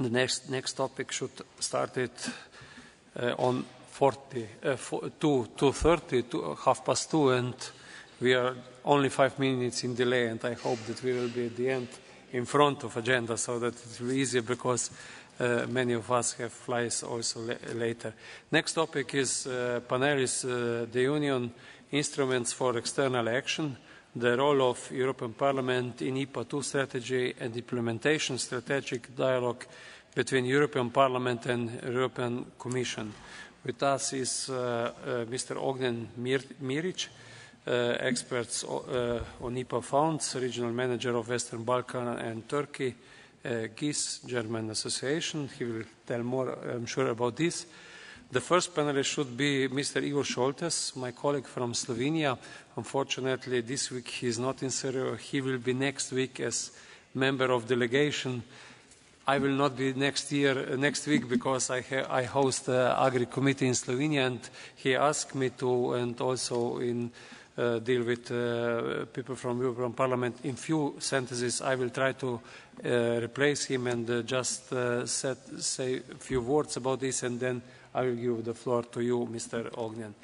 The next topic should start it on 2:30 to 2:30, and we are only 5 minutes in delay, and I hope that we will be at the end in front of agenda so that it will be easier, because many of us have flights also later. Next topic is panel is the Union Instruments for External Action, the role of European Parliament in IPA 2 strategy and implementation, strategic dialogue between European Parliament and European Commission. With us is Mr. Ognjen Miric, experts on IPA funds, regional manager of Western Balkan and Turkey, GIS, German Association. He will tell more, I'm sure, about this. The first panelist should be Mr. Igor Šoltes, my colleague from Slovenia. Unfortunately, this week he is not in Serbia. He will be next week as member of delegation. I will not be next week, because I host the Agri Committee in Slovenia, and he asked me to, and also deal with people from European Parliament. In few sentences, I will try to replace him and just say a few words about this, and then I will give the floor to you, Mr. Ognjen.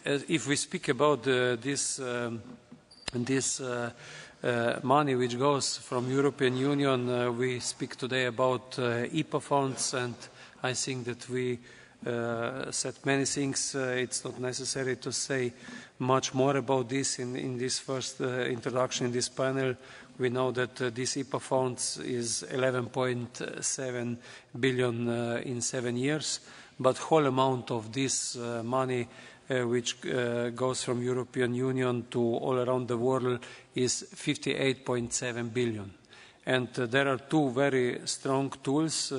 If we speak about this money which goes from European Union, we speak today about IPA funds, and I think that we said many things. It's not necessary to say much more about this in this first introduction in this panel. We know that this IPA funds is 11.7 billion in 7 years, but whole amount of this money which goes from European Union to all around the world is 58.7 billion. And there are two very strong tools.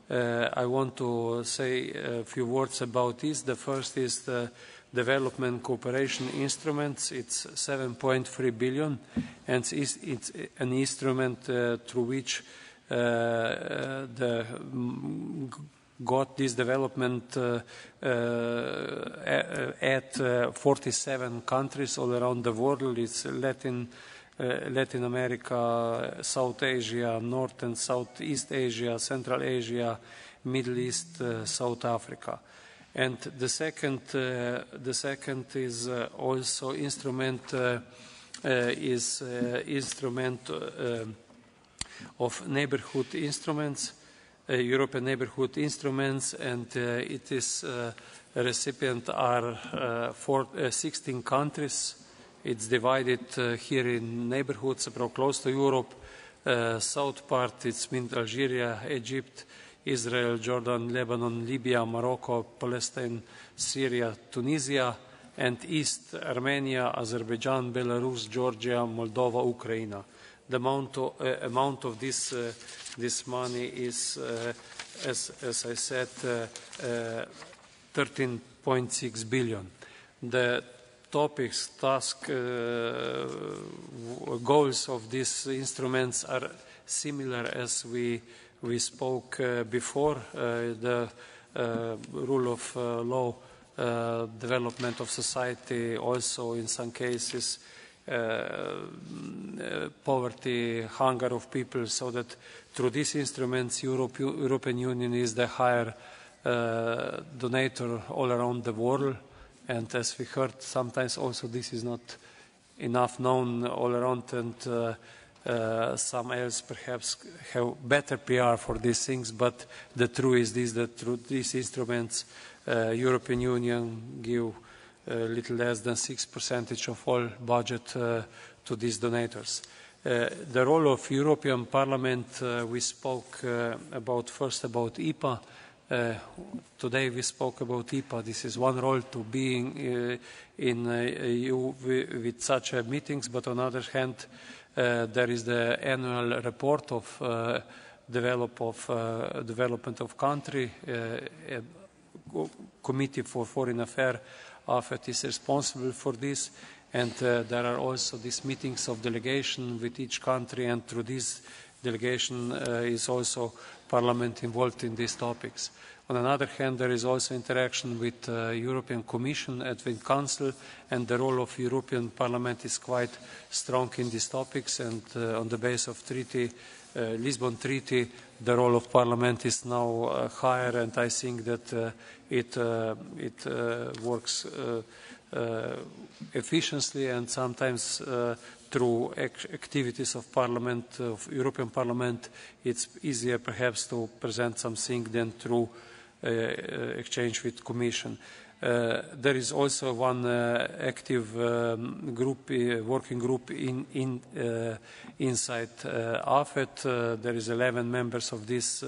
I want to say a few words about this. The first is the development cooperation instruments. It's 7.3 billion, and it's an instrument through which got this development at 47 countries all around the world. It's Latin America, South Asia, North and Southeast Asia, Central Asia, Middle East, South Africa. And the second is also instrument of neighborhood instruments, European neighborhood instruments, and it is recipient are 16 countries. It's divided here in neighborhoods close to Europe. South part, it's Algeria, Egypt, Israel, Jordan, Lebanon, Libya, Morocco, Palestine, Syria, Tunisia, and East, Armenia, Azerbaijan, Belarus, Georgia, Moldova, Ukraine. The amount of this money is, as I said, 13.6 billion. The topics, tasks, goals of these instruments are similar as we spoke before. The rule of law, development of society, also in some cases poverty, hunger of people, so that through these instruments European Union is the higher donator all around the world. And as we heard, sometimes also this is not enough known all around, and some else perhaps have better PR for these things, but the truth is this, that through these instruments European Union give a little less than 6% of all budget to these donators. The role of European Parliament, we spoke first about IPA. Today we spoke about IPA. This is one role to being in EU with such meetings, but on the other hand, there is the annual report of development of country. Committee for Foreign Affairs, AFET, is responsible for this, and there are also these meetings of delegation with each country, and through this delegation is also Parliament involved in these topics. On the other hand, there is also interaction with European Commission and with Council, and the role of European Parliament is quite strong in these topics, and on the basis of treaty Lisbon Treaty, the role of Parliament is now higher, and I think that it works efficiently, and sometimes through activities of Parliament, of European Parliament, it's easier perhaps to present something than through exchange with Commission. There is also one active group, working group inside AFET. There is 11 members of this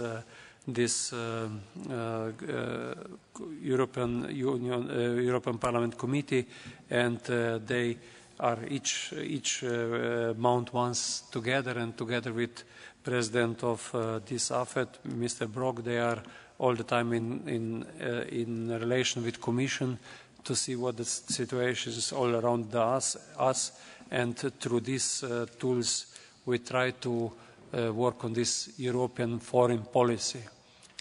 European Parliament Committee, and they are each mount once together, and together with President of this AFET, Mr. Brok, they are all the time in relation with Commission to see what the situation is all around us, and through these tools we try to work on this European foreign policy.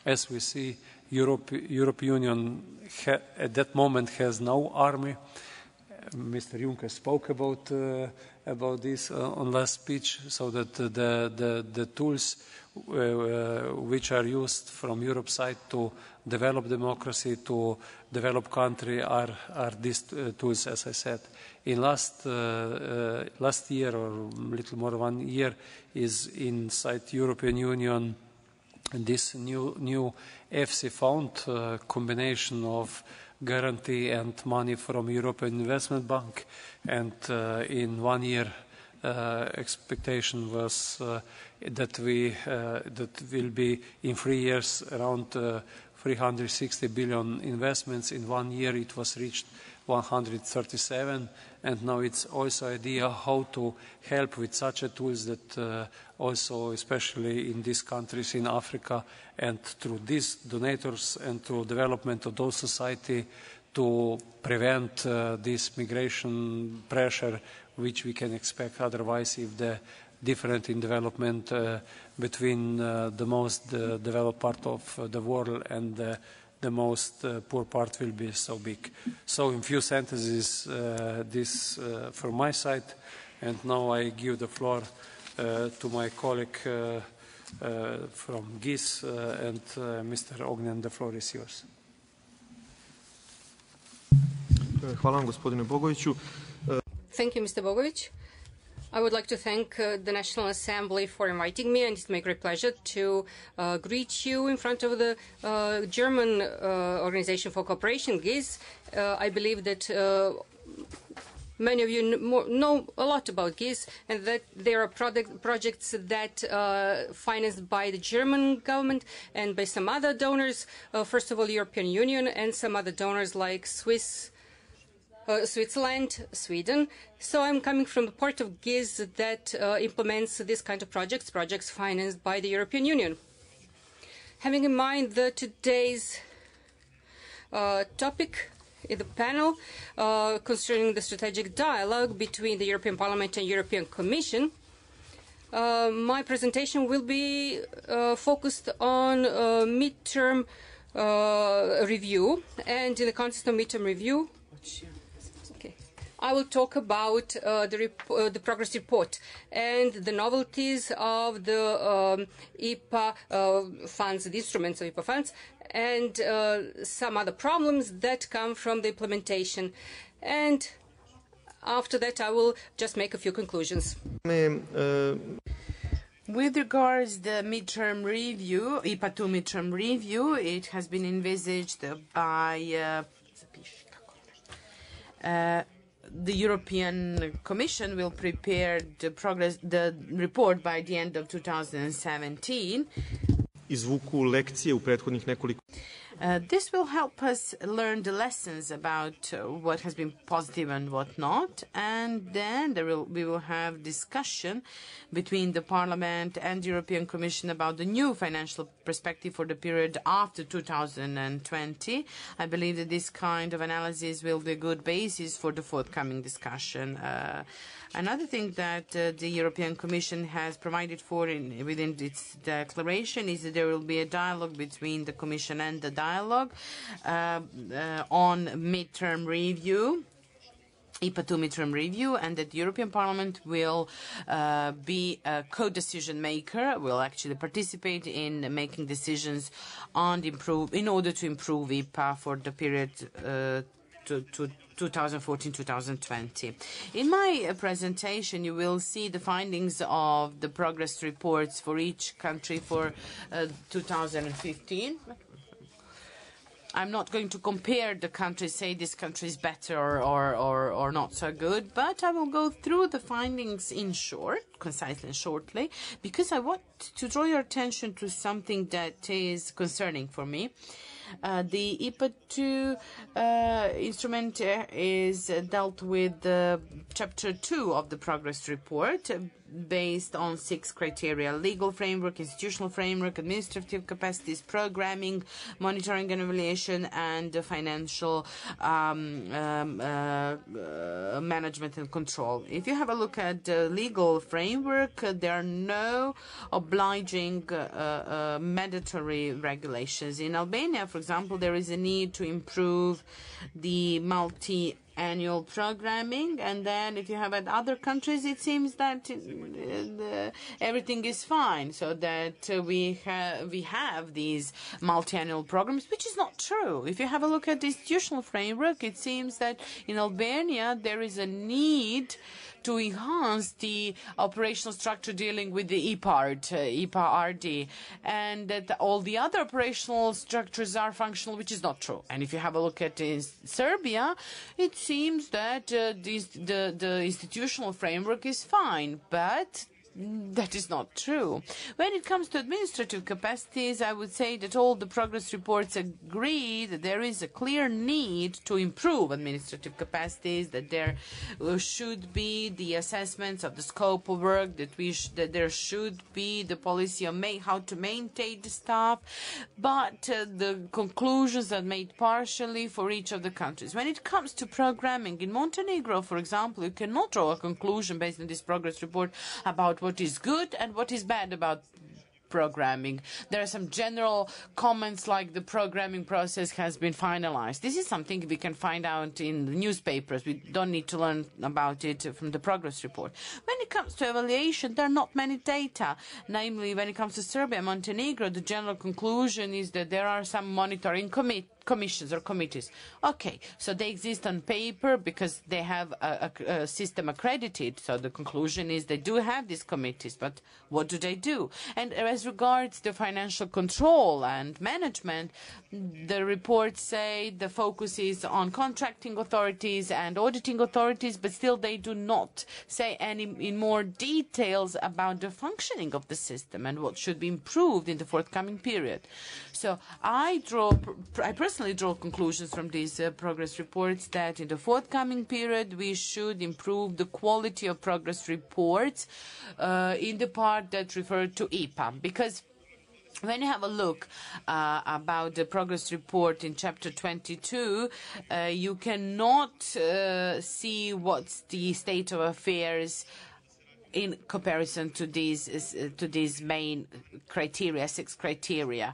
As we see, European Union at that moment has no army. Mr. Juncker spoke about this on last speech, so that the tools which are used from Europe's side to develop democracy, to develop country, are these tools, as I said. In last year, or a little more than 1 year, is inside European Union this new EFSI fund, combination of guarantee and money from European Investment Bank, and in 1 year expectation was that will be in 3 years around 360 billion investments. In 1 year it was reached 137, and now it's also idea how to help with such a tools that also, especially in these countries in Africa, and through these donators and through development of those society, to prevent this migration pressure which we can expect otherwise if the difference in development between the most developed part of the world and the most poor part will be so big. So in few sentences, this from my side, and now I give the floor to my colleague from GIS and Mr. Ognen, the floor is yours. Hvala vam, gospodine Bogoviću. Thank you, Mr. Bogovic. I would like to thank the National Assembly for inviting me, and it's my great pleasure to greet you in front of the German Organization for Cooperation, GIS. I believe that many of you know a lot about GIS, and that there are projects that are financed by the German government and by some other donors. First of all, European Union, and some other donors like Switzerland, Sweden. So I'm coming from the part of GIS that implements this kind of projects financed by the European Union. Having in mind that today's topic in the panel concerning the strategic dialogue between the European Parliament and European Commission, my presentation will be focused on midterm review, and in the context of midterm review, I will talk about the progress report and the novelties of the IPA funds, the instruments of IPA funds, and some other problems that come from the implementation. And after that, I will just make a few conclusions. With regards the midterm review, IPA 2 midterm review, it has been envisaged by the European Commission will prepare the report by the end of 2017. Izvuku lekcije u prethodnih nekoliko. This will help us learn the lessons about what has been positive and what not, and then we will have discussion between the Parliament and the European Commission about the new financial perspective for the period after 2020. I believe that this kind of analysis will be a good basis for the forthcoming discussion. Another thing that the European Commission has provided for within its declaration is that there will be a dialogue between the Commission and the dialogue on midterm review. IPA 2 midterm review, and that the European Parliament will be a co-decision maker, will actually participate in making decisions on in order to improve IPA for the period to 2014-2020. In my presentation, you will see the findings of the progress reports for each country for 2015. I'm not going to compare the countries, say this country is better or not so good, but I will go through the findings in short, concisely and shortly, because I want to draw your attention to something that is concerning for me. The IPA 2 instrument is dealt with Chapter 2 of the progress report, based on 6 criteria: legal framework, institutional framework, administrative capacities, programming, monitoring and evaluation, and financial management and control. If you have a look at the legal framework, there are no obliging mandatory regulations. In Albania, for example, there is a need to improve the multi-annual programming, and then if you have at other countries, it seems that everything is fine, so that we have these multi-annual programs, which is not true. If you have a look at the institutional framework, it seems that in Albania there is a need to enhance the operational structure dealing with the IPA-RD, and that all the other operational structures are functional, which is not true. And if you have a look at Serbia, it seems that the institutional framework is fine, but that is not true. When it comes to administrative capacities, I would say that all the progress reports agree that there is a clear need to improve administrative capacities, that there should be the assessments of the scope of work, that there should be the policy of how to maintain the staff, but the conclusions are made partially for each of the countries. When it comes to programming, in Montenegro, for example, you cannot draw a conclusion based on this progress report about what is good and what is bad about programming. There are some general comments like the programming process has been finalized. This is something we can find out in the newspapers. We don't need to learn about it from the progress report. When it comes to evaluation, there are not many data. Namely, when it comes to Serbia and Montenegro, the general conclusion is that there are some monitoring commissions or committees. Okay, so they exist on paper because they have a system accredited. So the conclusion is they do have these committees, but what do they do? And as regards the financial control and management, the reports say the focus is on contracting authorities and auditing authorities, but still they do not say any in more details about the functioning of the system and what should be improved in the forthcoming period. So I personally draw conclusions from these progress reports that in the forthcoming period we should improve the quality of progress reports in the part that refer to IPA, because when you have a look about the progress report in Chapter 22, you cannot see what's the state of affairs in comparison to these main criteria, 6 criteria.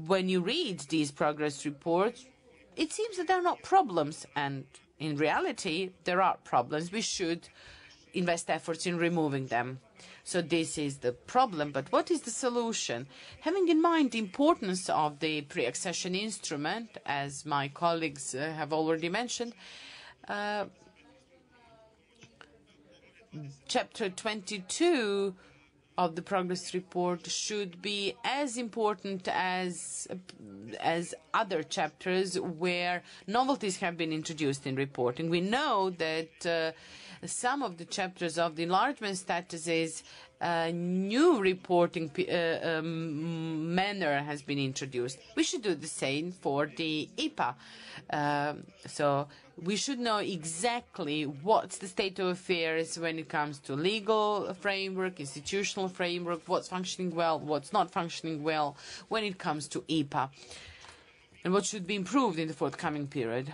When you read these progress reports, it seems that there are not problems, and in reality, there are problems. We should invest efforts in removing them. So this is the problem, but what is the solution? Having in mind the importance of the pre-accession instrument, as my colleagues have already mentioned, Chapter 22 of the progress report should be as important as other chapters where novelties have been introduced in reporting. We know that some of the chapters of the enlargement statuses, new reporting manner has been introduced. We should do the same for the IPA. So we should know exactly what's the state of affairs when it comes to legal framework, institutional framework, what's functioning well, what's not functioning well when it comes to IPA, and what should be improved in the forthcoming period.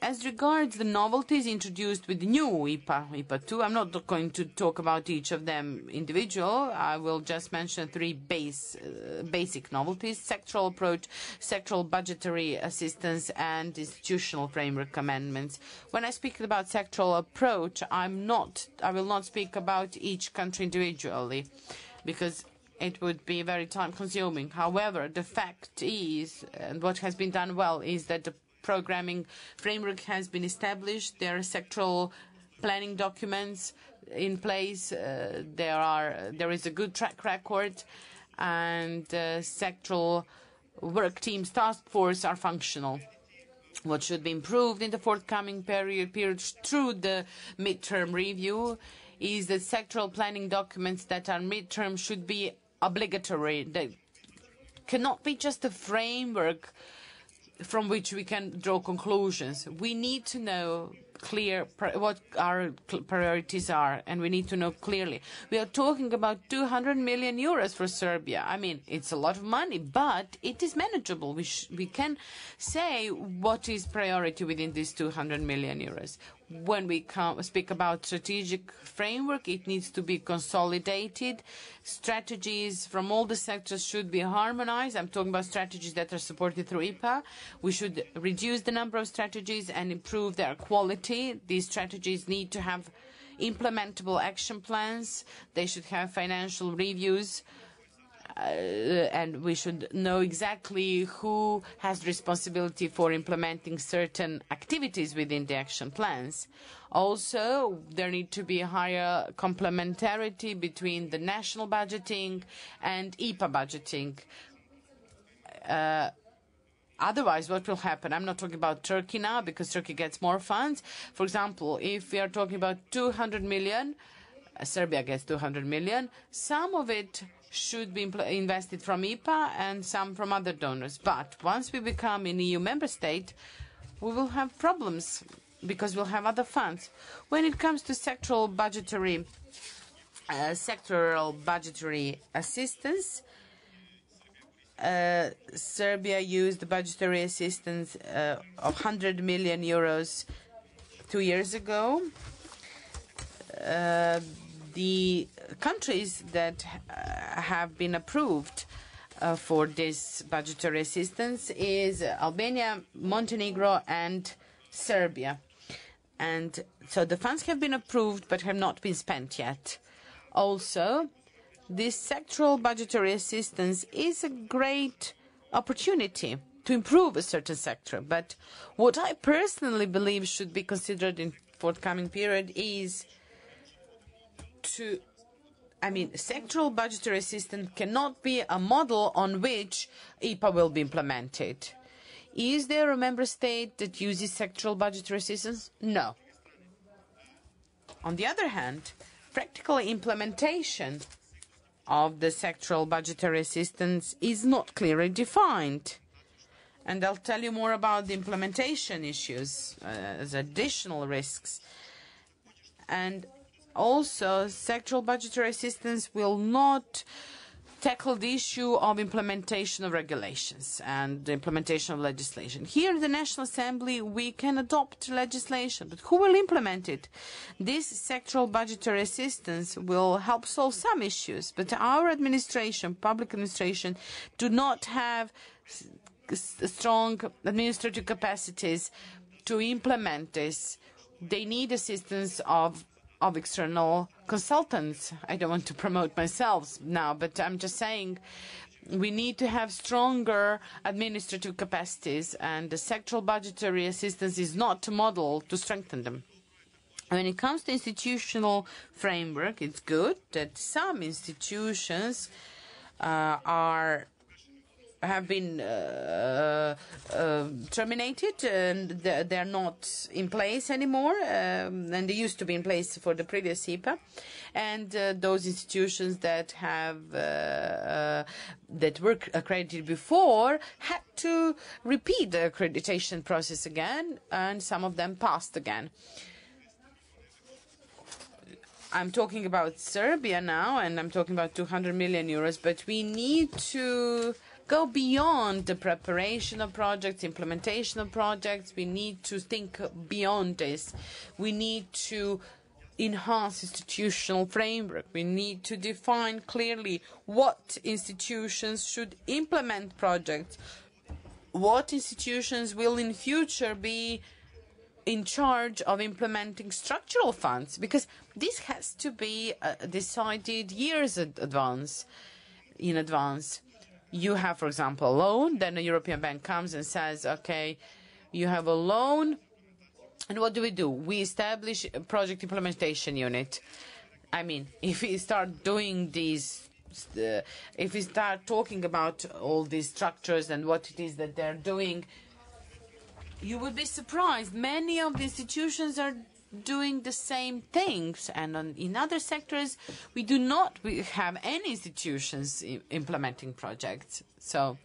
as regards the novelties introduced with the new IPA 2, I'm not going to talk about each of them individual. I will just mention three basic novelties: sectoral approach, sectoral budgetary assistance, and institutional framework amendments. When I speak about sectoral approach, I will not speak about each country individually, because it would be very time-consuming. However, the fact is, and what has been done well, is that the programming framework has been established. There are sectoral planning documents in place. There is a good track record, and sectoral work teams, task force are functional. What should be improved in the forthcoming period through the midterm review is that sectoral planning documents that are midterm should be obligatory. They cannot be just a framework from which we can draw conclusions. We need to know what our priorities are, and we need to know clearly. We are talking about 200 million euros for Serbia. I mean, it's a lot of money, but it is manageable. We can say what is priority within these 200 million euros. When we speak about strategic framework, it needs to be consolidated. Strategies from all the sectors should be harmonized. I'm talking about strategies that are supported through IPA. We should reduce the number of strategies and improve their quality. These strategies need to have implementable action plans. They should have financial reviews. And we should know exactly who has responsibility for implementing certain activities within the action plans. Also, there need to be higher complementarity between the national budgeting and IPA budgeting. Otherwise, what will happen? I'm not talking about Turkey now, because Turkey gets more funds. For example, if we are talking about 200 million, Serbia gets 200 million, some of it should be invested from IPA and some from other donors. But once we become an EU member state, we will have problems because we'll have other funds. When it comes to sectoral budgetary assistance, Serbia used the budgetary assistance of 100 million euros 2 years ago. The countries that have been approved for this budgetary assistance is Albania, Montenegro, and Serbia. And so the funds have been approved but have not been spent yet. Also, this sectoral budgetary assistance is a great opportunity to improve a certain sector. But what I personally believe should be considered in forthcoming period is sectoral budgetary assistance cannot be a model on which IPA will be implemented. Is there a member state that uses sectoral budgetary assistance? No. On the other hand, practical implementation of the sectoral budgetary assistance is not clearly defined. And I'll tell you more about the implementation issues as additional risks. And also, sectoral budgetary assistance will not tackle the issue of implementation of regulations and the implementation of legislation. Here in the National Assembly, we can adopt legislation, but who will implement it? This sectoral budgetary assistance will help solve some issues, but our administration, public administration, do not have strong administrative capacities to implement this. They need assistance of external consultants. I don't want to promote myself now, but I'm just saying we need to have stronger administrative capacities, and the sectoral budgetary assistance is not a model to strengthen them. When it comes to institutional framework, it's good that some institutions have been terminated, and they're not in place anymore, and they used to be in place for the previous IPA. And those institutions that were accredited before had to repeat the accreditation process again, and some of them passed again. I'm talking about Serbia now, and I'm talking about 200 million euros, but we need to go beyond the preparation of projects, implementation of projects. We need to think beyond this. We need to enhance institutional framework. We need to define clearly what institutions should implement projects, what institutions will in future be in charge of implementing structural funds, because this has to be decided years in advance. You have, for example, a loan, then a European bank comes and says, okay, you have a loan, and what do? We establish a project implementation unit. I mean, if we start doing these, if we start talking about all these structures and what it is that they're doing, you would be surprised. Many of the institutions are doing the same things, and in other sectors, we do not have any institutions implementing projects. So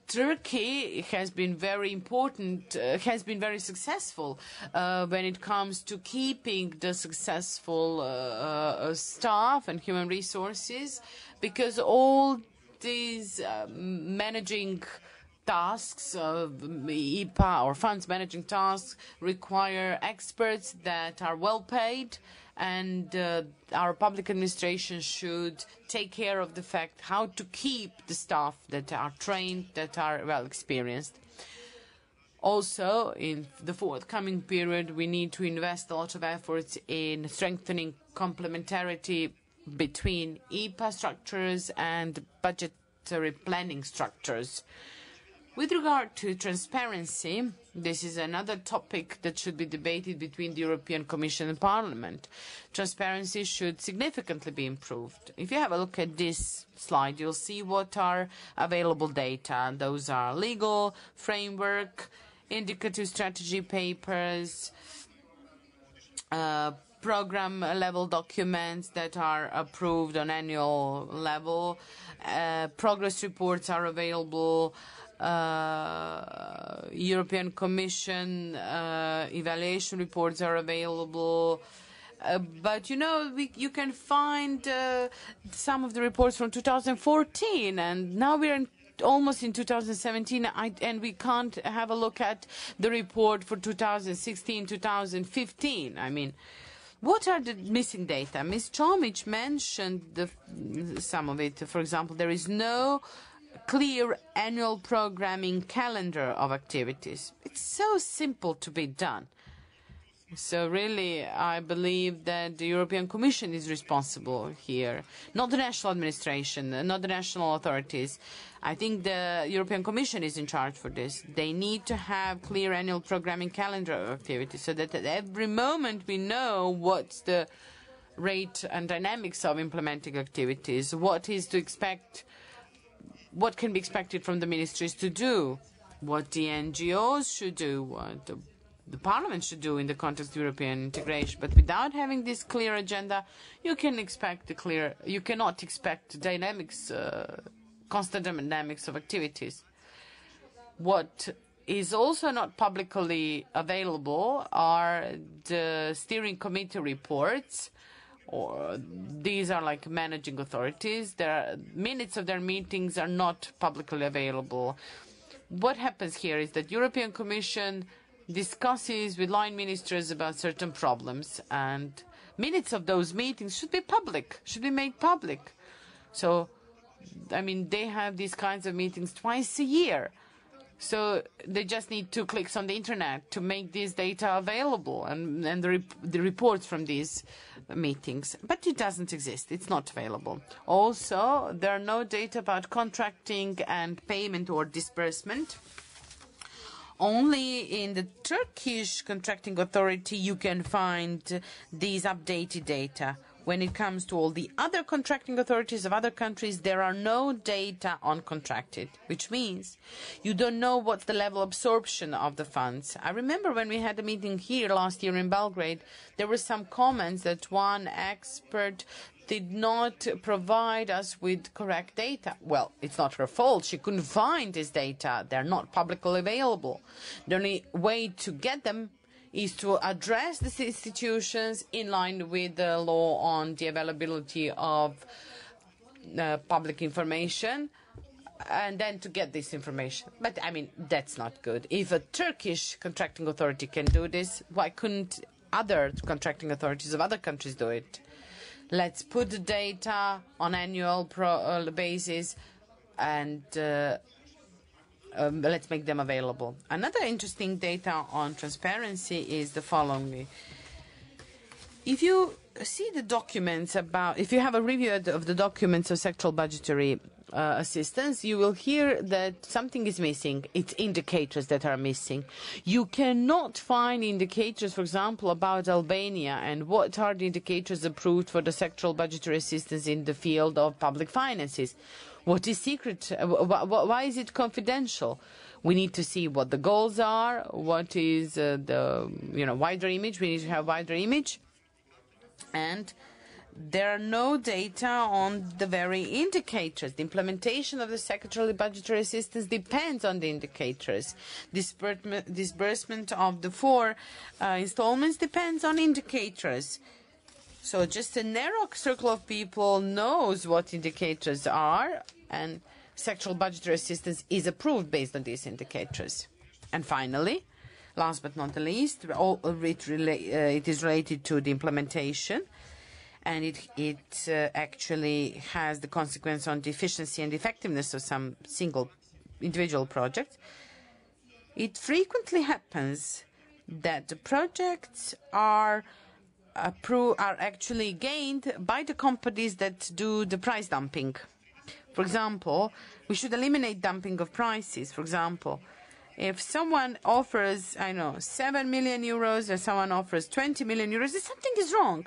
Turkey has been very important, has been very successful when it comes to keeping the successful staff and human resources, because all these managing tasks of IPA or funds managing tasks require experts that are well paid, and our public administration should take care of the fact how to keep the staff that are trained, that are well experienced. Also, in the forthcoming period, we need to invest a lot of efforts in strengthening complementarity between IPA structures and budgetary planning structures. With regard to transparency, this is another topic that should be debated between the European Commission and Parliament. Transparency should significantly be improved. If you have a look at this slide, you'll see what are available data. Those are legal framework, indicative strategy papers, program-level documents that are approved on annual level, progress reports are available, European Commission evaluation reports are available, but you can find some of the reports from 2014, and now we're almost in 2017, and we can't have a look at the report for 2016, 2015. I mean, what are the missing data? Ms. Chomic mentioned some of it. For example, there is no clear annual programming calendar of activities. It's so simple to be done. So really, I believe that the European Commission is responsible here, not the national administration, not the national authorities. I think the European Commission is in charge for this. They need to have clear annual programming calendar of activities so that at every moment we know what's the rate and dynamics of implementing activities, what is to expect, what can be expected from the ministries to do, what the NGOs should do, what the Parliament should do in the context of European integration. But without having this clear agenda, you cannot expect dynamics, constant dynamics of activities. What is also not publicly available are the steering committee reports, or these are like managing authorities. Minutes of their meetings are not publicly available. What happens here is that European Commission discusses with line ministers about certain problems, and minutes of those meetings should be public, should be made public. So, I mean, they have these kinds of meetings twice a year. So they just need 2 clicks on the internet to make this data available, and the reports from these meetings. But it doesn't exist. It's not available. Also, there are no data about contracting and payment or disbursement. Only in the Turkish contracting authority you can find these updated data. When it comes to all the other contracting authorities of other countries, there are no data on contracted, which means you don't know what's the level of absorption of the funds. I remember when we had a meeting here last year in Belgrade, there were some comments that one expert did not provide us with correct data. Well, it's not her fault. She couldn't find this data. They're not publicly available. The only way to get them is to address these institutions in line with the law on the availability of public information, and then to get this information. But, I mean, that's not good. If a Turkish contracting authority can do this, why couldn't other contracting authorities of other countries do it? Let's put the data on annual basis and let's make them available. Another interesting data on transparency is the following. If you see the documents if you have a review of the documents of sectoral budgetary assistance, you will hear that something is missing. It's indicators that are missing. You cannot find indicators, for example, about Albania and what are the indicators approved for the sectoral budgetary assistance in the field of public finances. What is secret? Why is it confidential? We need to see what the goals are, what is the wider image. We need to have wider image. And there are no data on the very indicators. The implementation of the sectoral budgetary assistance depends on the indicators. Disbursement of the 4 installments depends on indicators. So just a narrow circle of people knows what indicators are, and sectoral budgetary assistance is approved based on these indicators. And finally, last but not the least, it is related to the implementation, and it actually has the consequence on the efficiency and effectiveness of some single individual project. It frequently happens that the projects are actually gained by the companies that do the price dumping. For example, we should eliminate dumping of prices. For example, if someone offers, 7 million euros, or someone offers 20 million euros, something is wrong.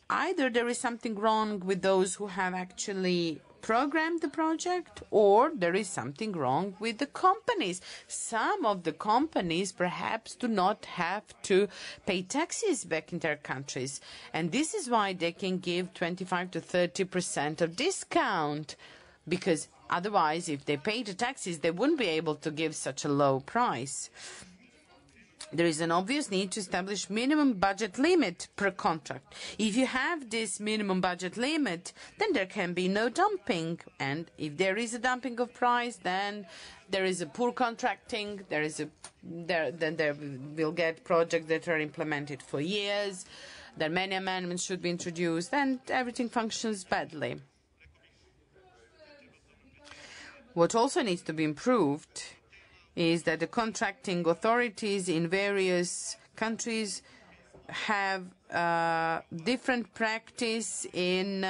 Either there is something wrong with those who have actually programmed the project, or there is something wrong with the companies. Some of the companies perhaps do not have to pay taxes back in their countries, and this is why they can give 25 to 30% of discount, because otherwise, if they pay the taxes, they wouldn't be able to give such a low price. There is an obvious need to establish minimum budget limit per contract. If you have this minimum budget limit, then there can be no dumping. And if there is a dumping of price, then there is a poor contracting. Then there will get projects that are implemented for years. Then many amendments should be introduced, and everything functions badly. What also needs to be improved is that the contracting authorities in various countries have different practice in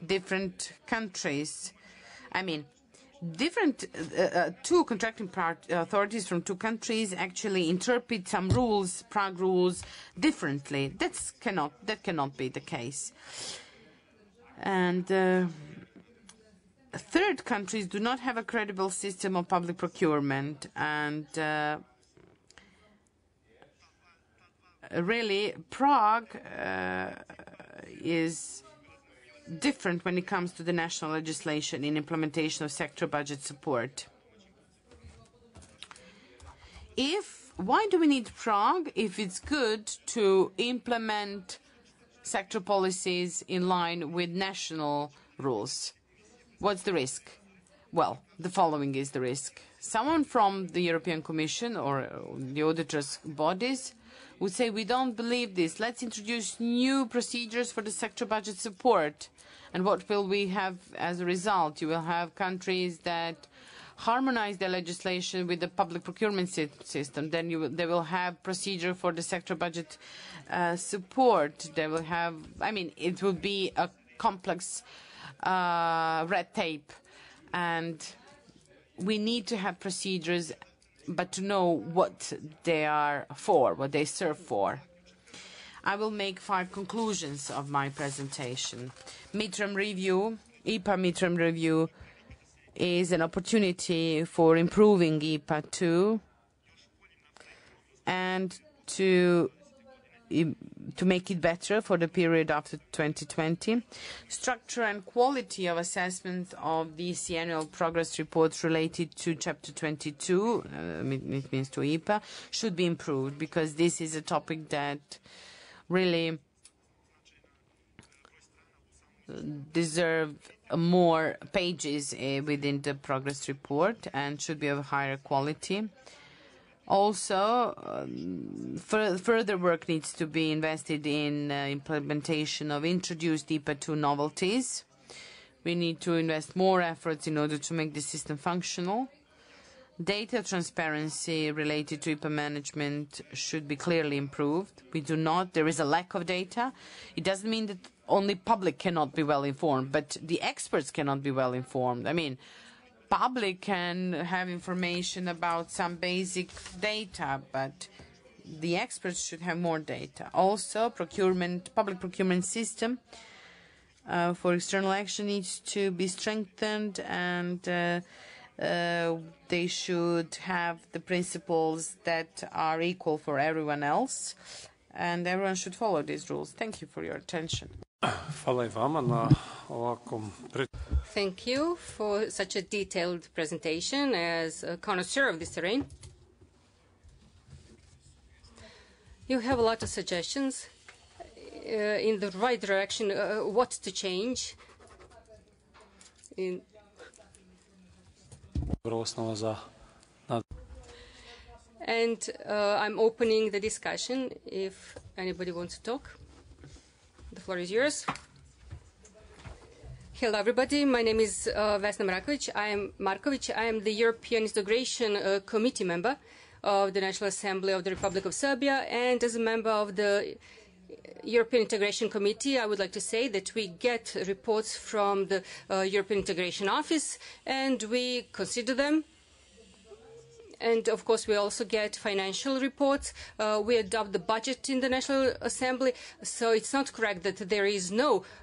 different countries. I mean, two contracting authorities from two countries actually interpret some rules, Prague rules, differently. That cannot be the case. And third countries do not have a credible system of public procurement, and really Prague is different when it comes to the national legislation in implementation of sector budget support. Why do we need Prague if it's good to implement sector policies in line with national rules? What's the risk? Well, the following is the risk. Someone from the European Commission or the auditors' bodies would say, we don't believe this. Let's introduce new procedures for the sector budget support. And what will we have as a result? You will have countries that harmonize their legislation with the public procurement system. Then they will have procedure for the sector budget support. They will have, it will be a complex red tape, and we need to have procedures, but to know what they are for, what they serve for. I will make 5 conclusions of my presentation. Midterm review, IPA midterm review, is an opportunity for improving IPA 2 and to make it better for the period after 2020. Structure and quality of assessment of the annual progress reports related to Chapter 22, it means to IPA, should be improved, because this is a topic that really deserve more pages within the progress report and should be of higher quality. Also, further work needs to be invested in implementation of introduced IPA 2 novelties. We need to invest more efforts in order to make the system functional. Data transparency related to IPA management should be clearly improved. There is a lack of data. It doesn't mean that only public cannot be well informed, but the experts cannot be well informed. I mean, public can have information about some basic data, but the experts should have more data. Also, public procurement system for external action needs to be strengthened, and they should have the principles that are equal for everyone else, and everyone should follow these rules. Thank you for your attention. Thank you for such a detailed presentation as a connoisseur of this terrain. You have a lot of suggestions in the right direction, what to change. And I'm opening the discussion if anybody wants to talk. The floor is yours. Hello, everybody. My name is Vesna Markovic. I am the European Integration Committee member of the National Assembly of the Republic of Serbia, and as a member of the European Integration Committee, I would like to say that we get reports from the European Integration Office, and we consider them. And of course, we also get financial reports. We adopt the budget in the National Assembly, so it's not correct that there is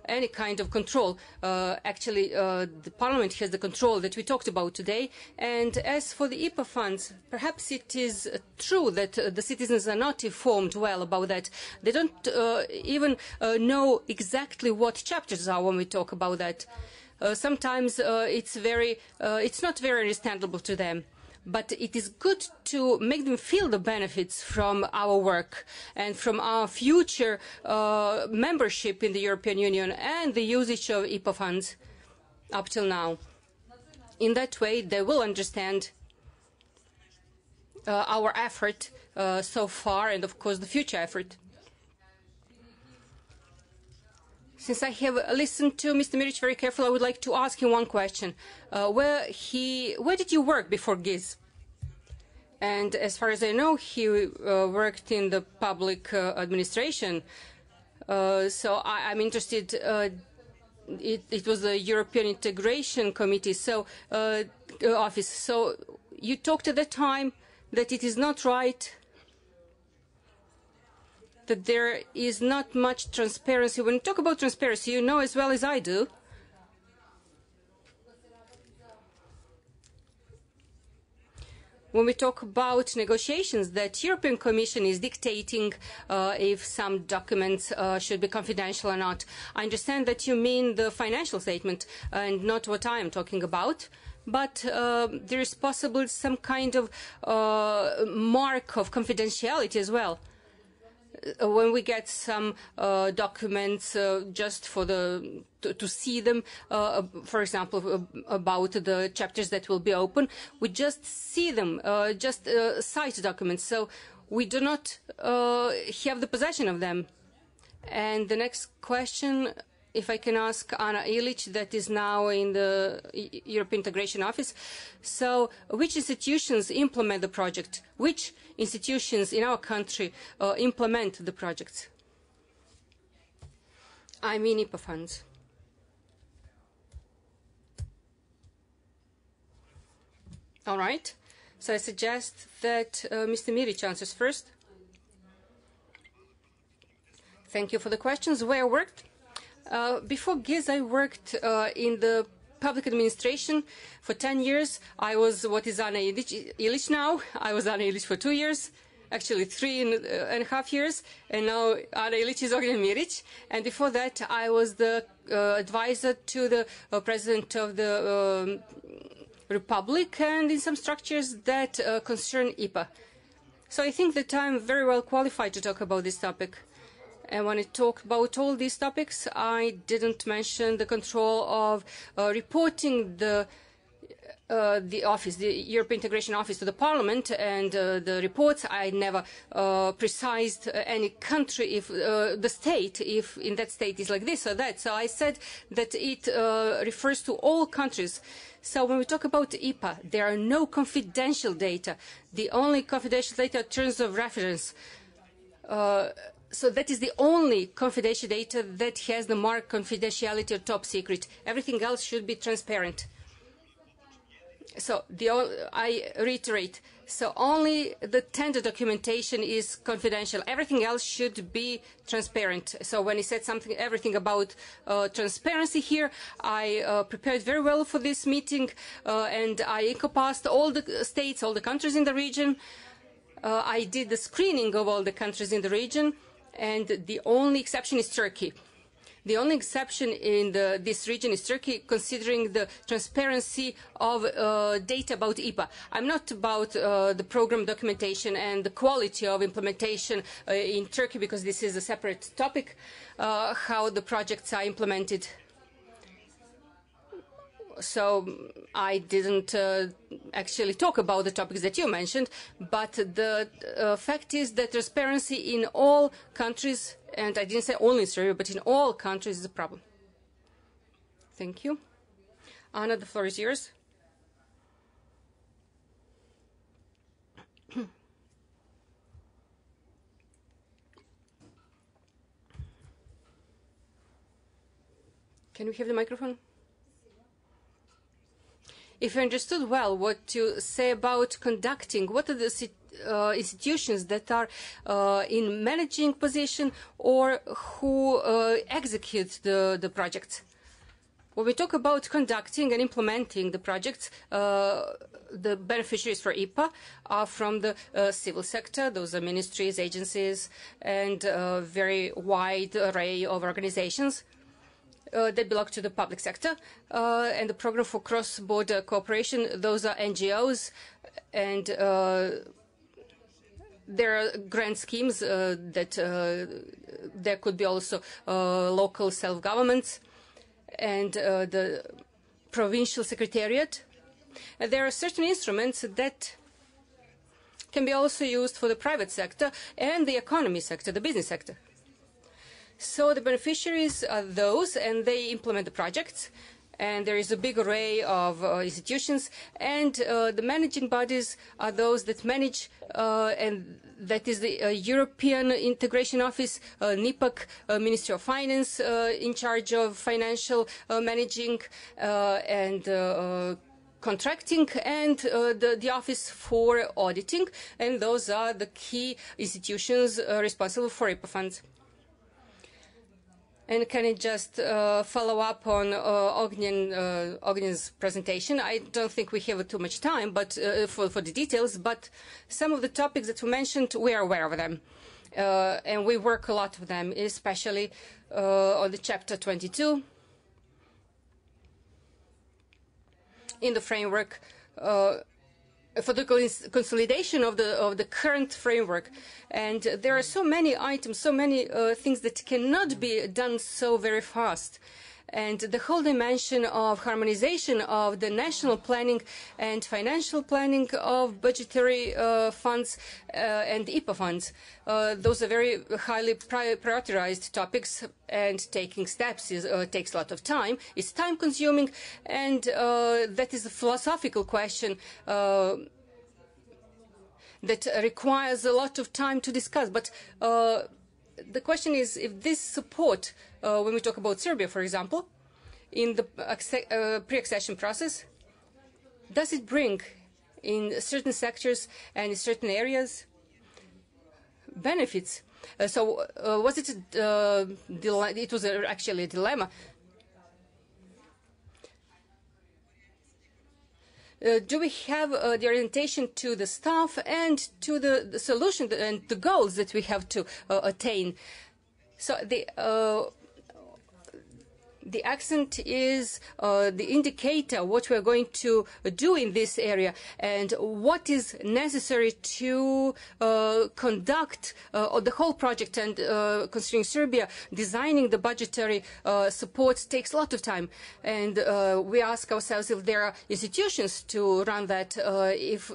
any kind of control. Actually, the Parliament has the control that we talked about today. And as for the IPA funds, perhaps it is true that the citizens are not informed well about that. They don't even know exactly what chapters are when we talk about that. Sometimes it's not very understandable to them. But it is good to make them feel the benefits from our work and from our future membership in the European Union and the usage of IPA funds up till now. In that way, they will understand our effort so far and, of course, the future effort. Since I have listened to Mr. Miric very carefully, I would like to ask him one question. Where did you work before GIZ? And as far as I know, he worked in the public administration. So I'm interested. It was the European Integration Committee office. So you talked at that time that it is not right, that there is not much transparency. When you talk about transparency, you know as well as I do when we talk about negotiations that European Commission is dictating if some documents should be confidential or not. I understand that you mean the financial statement and not what I am talking about. But there is possibly some kind of mark of confidentiality as well. When we get some documents just to see them, for example, about the chapters that will be open, we just see them, just cite documents. So we do not have the possession of them. And the next question, if I can ask Anna Ilic, that is now in the European Integration Office. So which institutions implement the project? Which institutions in our country implement the projects? I mean IPA funds. All right. So I suggest that Mr. Miric answers first. Thank you for the questions. Where I worked? Before GIZ, I worked in the public administration for 10 years. I was what is Anna Ilic now. I was Anna Ilic for 2 years, actually 3.5 years, and now Anna Ilic is Ognjen Miric. And before that, I was the advisor to the president of the Republic and in some structures that concern IPA. So I think that I'm very well qualified to talk about this topic. And when I talk about all these topics, I didn't mention the control of reporting the office, the European Integration Office, to the Parliament, and the reports. I never precised any country, if the state, if in that state is like this or that. So I said that it refers to all countries. So when we talk about IPA, there are no confidential data. The only confidential data are terms of reference. So that is the only confidential data that has the mark confidentiality or top secret. Everything else should be transparent. So I reiterate, so only the tender documentation is confidential. Everything else should be transparent. So when he said everything about transparency here, I prepared very well for this meeting, and I encompassed all the states, all the countries in the region. I did the screening of all the countries in the region, and the only exception is Turkey. The only exception in this region is Turkey, considering the transparency of data about IPA. I'm not about the program documentation and the quality of implementation in Turkey, because this is a separate topic, how the projects are implemented. So I didn't actually talk about the topics that you mentioned, but the fact is that transparency in all countries, and I didn't say only in Serbia, but in all countries, is a problem. Thank you. Anna, the floor is yours. Can we have the microphone? If I understood well what you say about conducting, what are the institutions that are in managing position or who execute the projects? When we talk about conducting and implementing the projects, the beneficiaries for IPA are from the civil sector. Those are ministries, agencies, and a very wide array of organizations that belong to the public sector, and the program for cross-border cooperation, those are NGOs, and there are grant schemes that there could be also local self-governments and the provincial secretariat. And there are certain instruments that can be also used for the private sector and the economy sector, the business sector. So the beneficiaries are those, and they implement the projects. And there is a big array of institutions, and the managing bodies are those that manage, and that is the European Integration Office, NIPAC, Ministry of Finance, in charge of financial managing and contracting, and the Office for Auditing, and those are the key institutions responsible for IPA funds. And can I just follow up on Ognjen's presentation? I don't think we have too much time, but for the details. But some of the topics that you mentioned, we are aware of them, and we work a lot with them, especially on the Chapter 22 in the framework. For the consolidation of the current framework. And there are so many items, so many things that cannot be done so very fast. And the whole dimension of harmonization of the national planning and financial planning of budgetary funds and IPA funds, those are very highly prioritized topics, and taking steps takes a lot of time. It's time-consuming, and that is a philosophical question that requires a lot of time to discuss. But the question is, if this support, when we talk about Serbia, for example, in the pre-accession process, does it bring in certain sectors and in certain areas benefits? So was it it was actually a dilemma. Do we have the orientation to the staff and to the solution and the goals that we have to attain? So the accent is the indicator what we are going to do in this area and what is necessary to conduct the whole project. And considering Serbia, designing the budgetary support takes a lot of time. And we ask ourselves if there are institutions to run that, if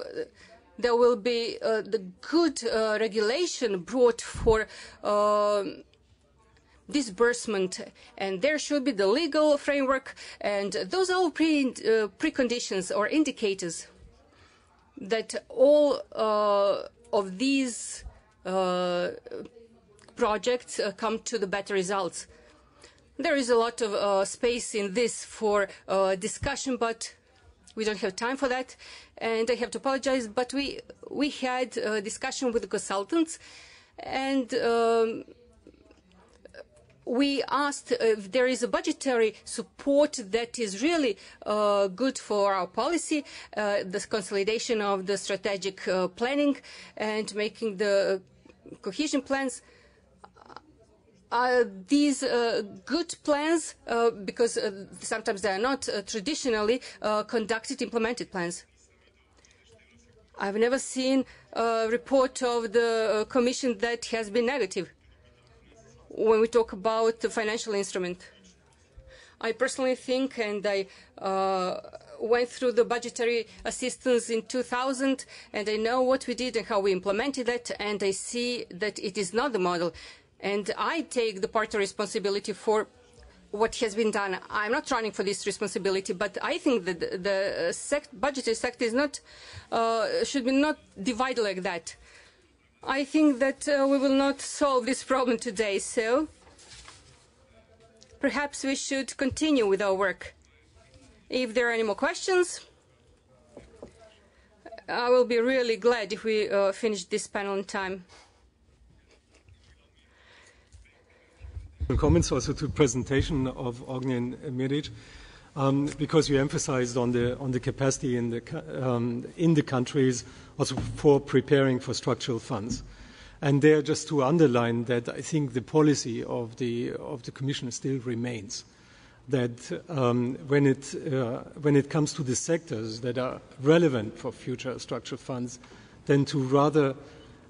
there will be the good regulation brought for disbursement, and there should be the legal framework, and those are all preconditions or indicators that all of these projects come to the better results. There is a lot of space in this for discussion, but we don't have time for that, and I have to apologize, but we had a discussion with the consultants, and we asked if there is a budgetary support that is really good for our policy, the consolidation of the strategic planning and making the cohesion plans. These good plans, because sometimes they are not traditionally conducted, implemented plans. I've never seen a report of the Commission that has been negative when we talk about the financial instrument. I personally think, and I went through the budgetary assistance in 2000, and I know what we did and how we implemented that, and I see that it is not the model. And I take the part of responsibility for what has been done. I'm not running for this responsibility, but I think that the budgetary sector is not, should be not divided like that. I think that we will not solve this problem today, so perhaps we should continue with our work. If there are any more questions, I will be really glad if we finish this panel in time. Comments also to the presentation of Ognjen Miric, because you emphasized on the capacity in the countries also for preparing for structural funds. And there, just to underline that, I think the policy of the Commission still remains that when it comes to the sectors that are relevant for future structural funds, then to rather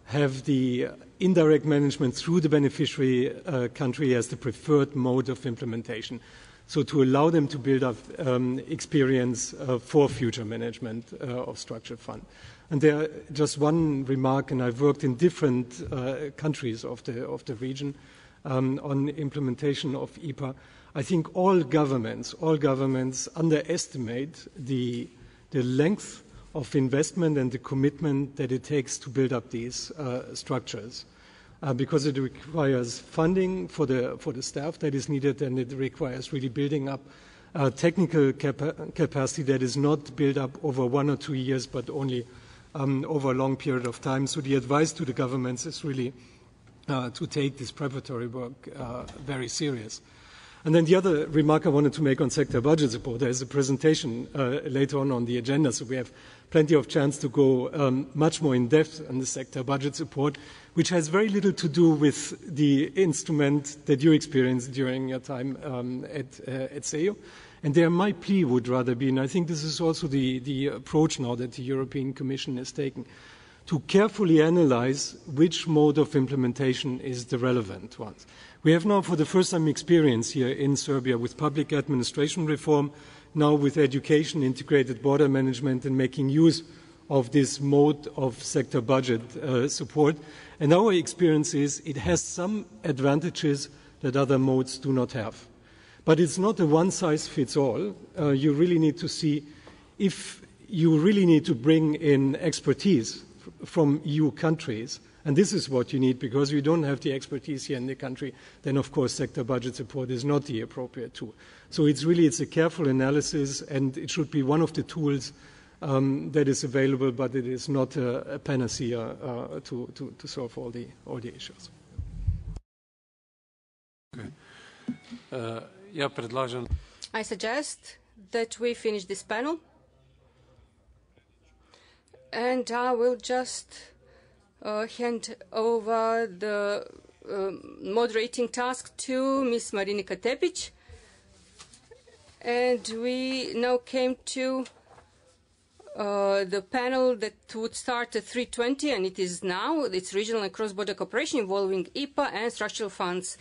have the indirect management through the beneficiary country as the preferred mode of implementation. So to allow them to build up experience for future management of structural fund. And there, just one remark, and I've worked in different countries of the region on implementation of IPA. I think all governments underestimate the length of investment and the commitment that it takes to build up these structures, because it requires funding for the staff that is needed, and it requires really building up technical capacity that is not built up over 1 or 2 years, but only over a long period of time. So the advice to the governments is really to take this preparatory work very serious. And then the other remark I wanted to make on sector budget support, there is a presentation later on the agenda, so we have plenty of chance to go much more in depth on the sector budget support, which has very little to do with the instrument that you experienced during your time at SEO. And there my plea would rather be, and I think this is also the approach now that the European Commission is taking, to carefully analyze which mode of implementation is the relevant one. We have now for the first time experience here in Serbia with public administration reform, now with education, integrated border management, and making use of this mode of sector budget support. And our experience is it has some advantages that other modes do not have. But it's not a one-size-fits-all. You really need to see if you really need to bring in expertise from EU countries, and this is what you need, because you don't have the expertise here in the country, then of course sector budget support is not the appropriate tool. So it's a careful analysis, and it should be one of the tools that is available, but it is not a panacea to solve all the issues. Okay. I suggest that we finish this panel, and I will just hand over the moderating task to Ms. Marinika Tepic. And we now came to the panel that would start at 3:20, and it is now. It's regional and cross-border cooperation involving IPA and structural funds.